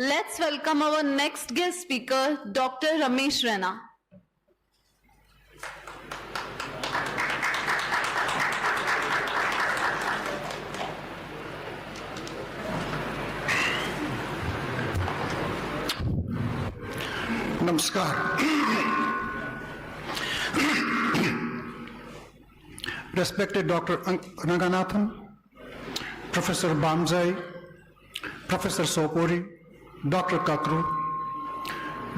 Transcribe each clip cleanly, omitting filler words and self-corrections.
Let's welcome our next guest speaker, Dr. Ramesh Raina. Namaskar. Respected Dr. Ranganathan, Professor Bamzai, Professor Sopori, Dr. Kakru,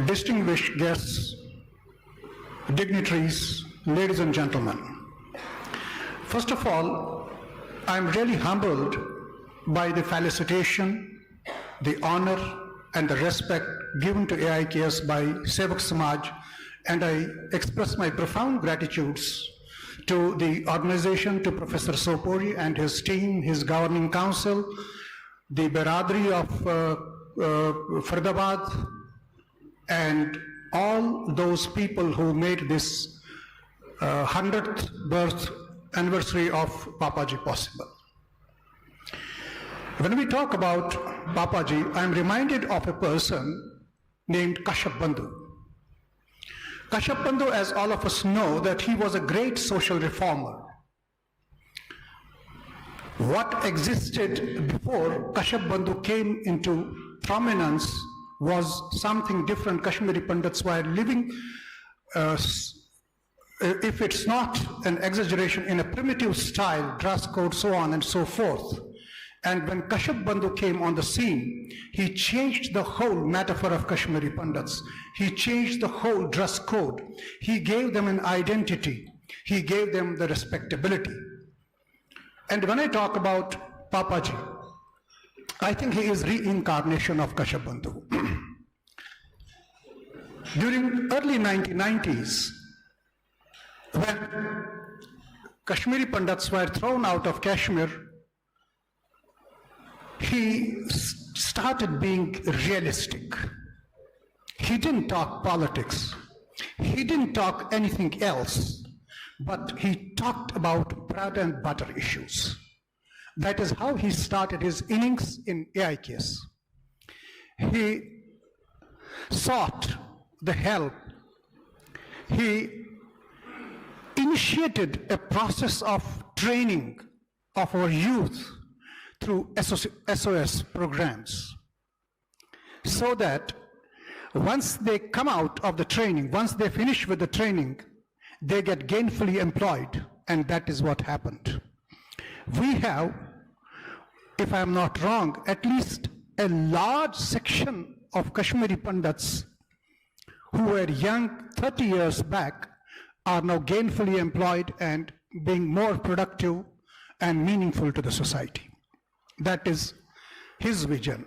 distinguished guests, dignitaries, ladies and gentlemen. First of all, I am really humbled by the felicitation, the honor, and the respect given to AIKS by Sevak Samaj, and I express my profound gratitudes to the organization, to Professor Sopori and his team, his governing council, the Biradari of Faridabad, and all those people who made this 100th birth anniversary of Papaji possible. When we talk about Papaji, I am reminded of a person named Kashyap Bandhu. Kashyap Bandhu, as all of us know, that he was a great social reformer. What existed before Kashyap Bandhu came into prominence was something different. Kashmiri Pandits were living, if it's not an exaggeration, in a primitive style, dress code, so on and so forth. And when Kashyap Bandhu came on the scene, he changed the whole metaphor of Kashmiri Pandits. He changed the whole dress code. He gave them an identity. He gave them the respectability. And when I talk about Papaji, I think he is reincarnation of Kashyap Bandhu. During early 1990s, when Kashmiri Pandits were thrown out of Kashmir, he started being realistic. He didn't talk politics. He didn't talk anything else, but he talked about bread and butter issues. That is how he started his innings in AIKS. He sought the help. He initiated a process of training of our youth through SOS programs, so that once they come out of the training, once they finish with the training, they get gainfully employed, and that is what happened. We have, if I am not wrong, at least a large section of Kashmiri Pandits who were young 30 years back are now gainfully employed and being more productive and meaningful to the society. That is his vision.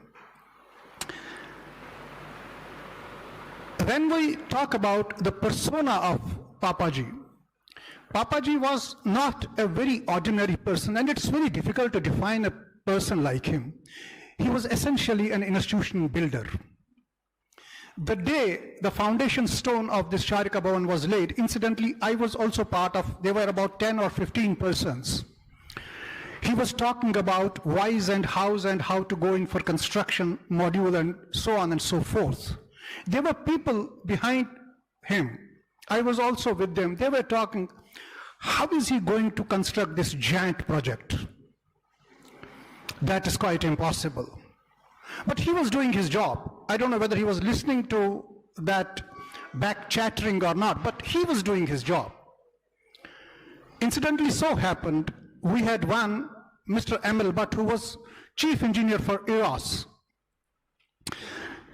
When we talk about the persona of Papaji, Papaji was not a very ordinary person, and it's very difficult to define a person like him. He was essentially an institution builder. The day the foundation stone of this Sharika Bhavan was laid, incidentally, I was also part of, there were about 10 or 15 persons. He was talking about whys and hows and how to go in for construction module and so on and so forth. There were people behind him. I was also with them. They were talking, how is he going to construct this giant project? That is quite impossible. But he was doing his job. I don't know whether he was listening to that back chattering or not, but he was doing his job. Incidentally, so happened, we had one, Mr. M.L. Bhatt, who was chief engineer for EROS.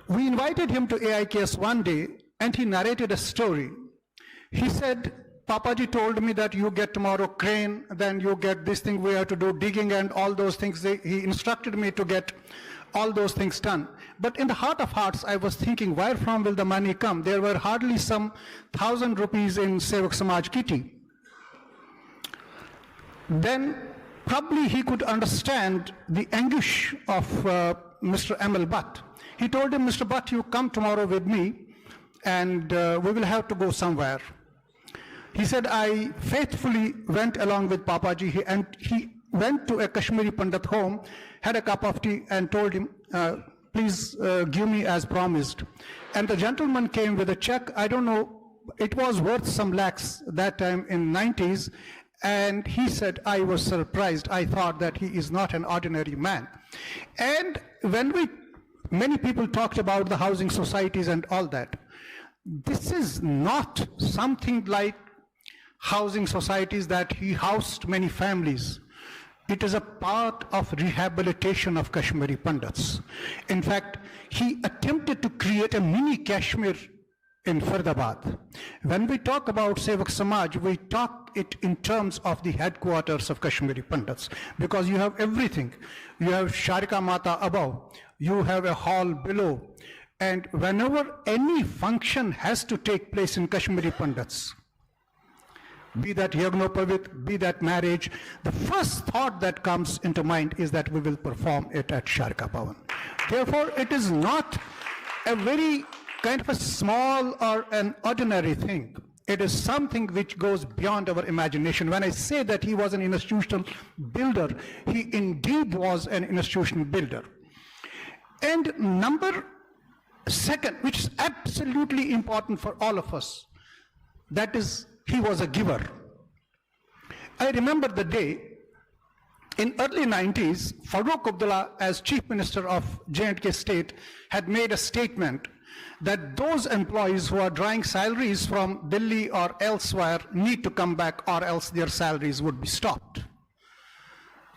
We invited him to AIKS one day, and he narrated a story. He said, Papaji told me that you get tomorrow crane, then you get this thing, we have to do digging and all those things. He instructed me to get all those things done. But in the heart of hearts, I was thinking, where from will the money come? There were hardly some 1,000 rupees in Sevak Samaj kitty. Then probably he could understand the anguish of Mr. M.L. Bhatt. He told him, Mr. Bhatt, you come tomorrow with me and we will have to go somewhere. He said, I faithfully went along with Papaji, and he went to a Kashmiri Pandit home, had a cup of tea and told him, please give me as promised. And the gentleman came with a check, I don't know, it was worth some lakhs that time in 90s. And he said, I was surprised. I thought that he is not an ordinary man. And when many people talked about the housing societies and all that, this is not something like housing societies that he housed many families. It is a part of rehabilitation of Kashmiri Pandits. In fact, he attempted to create a mini Kashmir in Faridabad. When we talk about Sevak Samaj, we talk it in terms of the headquarters of Kashmiri Pandits, because you have everything. You have Sharika Mata above, you have a hall below, and whenever any function has to take place in Kashmiri Pandits, be that Yagnopavit, be that marriage, the first thought that comes into mind is that we will perform it at Sharika Bhavan. Therefore, it is not a very kind of a small or an ordinary thing. It is something which goes beyond our imagination. When I say that he was an institutional builder, he indeed was an institutional builder. And number second, which is absolutely important for all of us, that is, he was a giver. I remember the day in early 90s, Farooq Abdullah, as Chief Minister of J&K State, had made a statement that those employees who are drawing salaries from Delhi or elsewhere need to come back, or else their salaries would be stopped.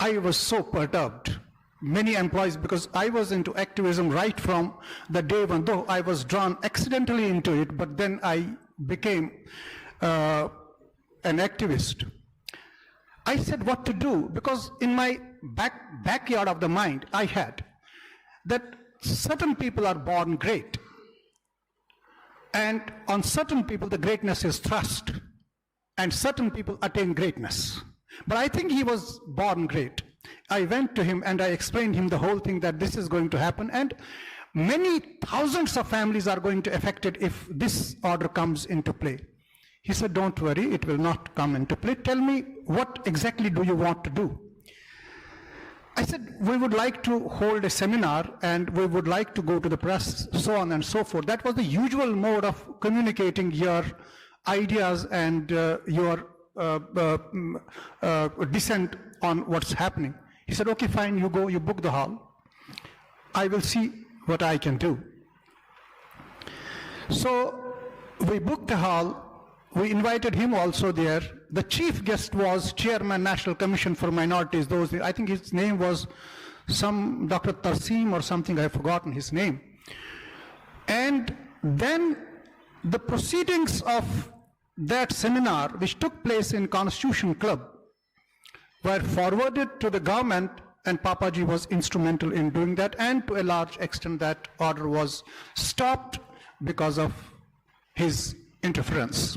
I was so perturbed. Many employees, because I was into activism right from the day when, though I was drawn accidentally into it, but then I became an activist. I said what to do, because in my backyard of the mind, I had that certain people are born great. And on certain people, the greatness is thrust. And certain people attain greatness. But I think he was born great. I went to him and I explained him the whole thing, that this is going to happen. And many thousands of families are going to be affected if this order comes into play. He said, don't worry, it will not come into play. Tell me, what exactly do you want to do? I said, we would like to hold a seminar and we would like to go to the press, so on and so forth. That was the usual mode of communicating your ideas and your dissent on what's happening. He said, okay, fine, you go, you book the hall. I will see what I can do. So we booked the hall. We invited him also there. The chief guest was Chairman National Commission for Minorities. I think his name was some Dr. Tarseem or something, I've forgotten his name. And then the proceedings of that seminar, which took place in Constitution Club, were forwarded to the government, and Papaji was instrumental in doing that, and to a large extent that order was stopped because of his interference.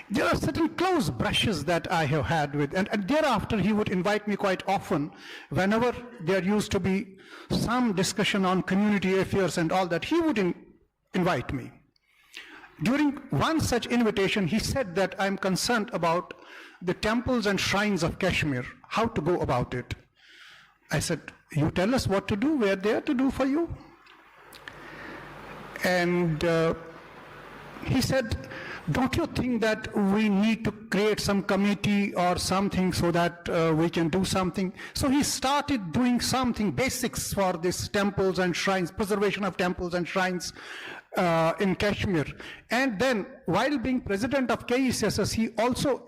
There are certain close brushes that I have had with, and thereafter he would invite me quite often. Whenever there used to be some discussion on community affairs and all that, he would invite me. During one such invitation, he said that I'm concerned about the temples and shrines of Kashmir, how to go about it. I said, you tell us what to do, we're there to do for you. And he said, don't you think that we need to create some committee or something so that we can do something? So he started doing something, basics for these temples and shrines, preservation of temples and shrines in Kashmir. And then, while being president of KSS, he also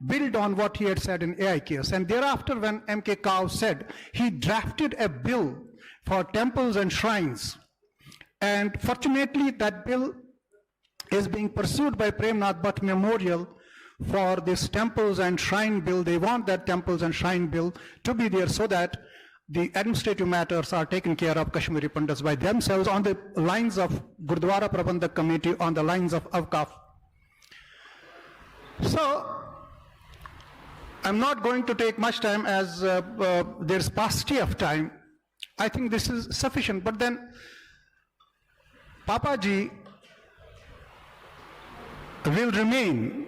built on what he had said in AIKS. And thereafter, when M.K. Kao said, he drafted a bill for temples and shrines. And fortunately, that bill is being pursued by Premnath Bhatt Memorial for this temples and shrine bill. They want that temples and shrine bill to be there so that the administrative matters are taken care of Kashmiri Pandits by themselves on the lines of Gurdwara Prabandhak Committee, on the lines of Avqaf. So, I'm not going to take much time as there's paucity of time. I think this is sufficient. But then, Papaji will remain.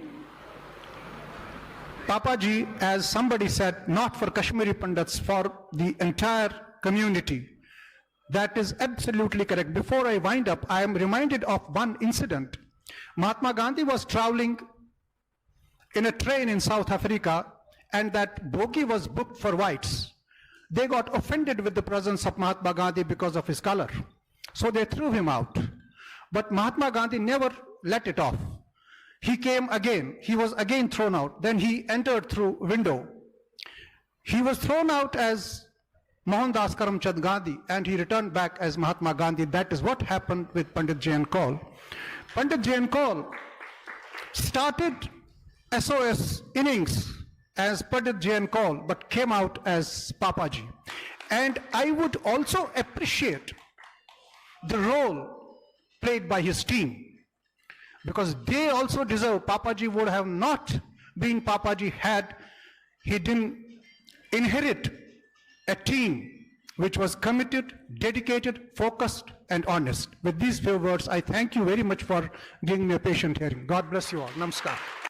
Papaji, as somebody said, not for Kashmiri Pandits, for the entire community. That is absolutely correct. Before I wind up, I am reminded of one incident. Mahatma Gandhi was traveling in a train in South Africa, and that bogie was booked for whites. They got offended with the presence of Mahatma Gandhi because of his color. So they threw him out. But Mahatma Gandhi never let it off. He came again. He was again thrown out. Then he entered through window. He was thrown out as Mohandas Karamchand Gandhi, and he returned back as Mahatma Gandhi. That is what happened with Pandit J.N. Kaul. Pandit J.N. Kaul started SOS innings as Pandit J.N. Kaul, but came out as Papaji. And I would also appreciate the role played by his team, because they also deserve. Papaji would have not been Papaji had he didn't inherit a team which was committed, dedicated, focused, and honest. With these few words, I thank you very much for giving me a patient hearing. God bless you all. Namaskar.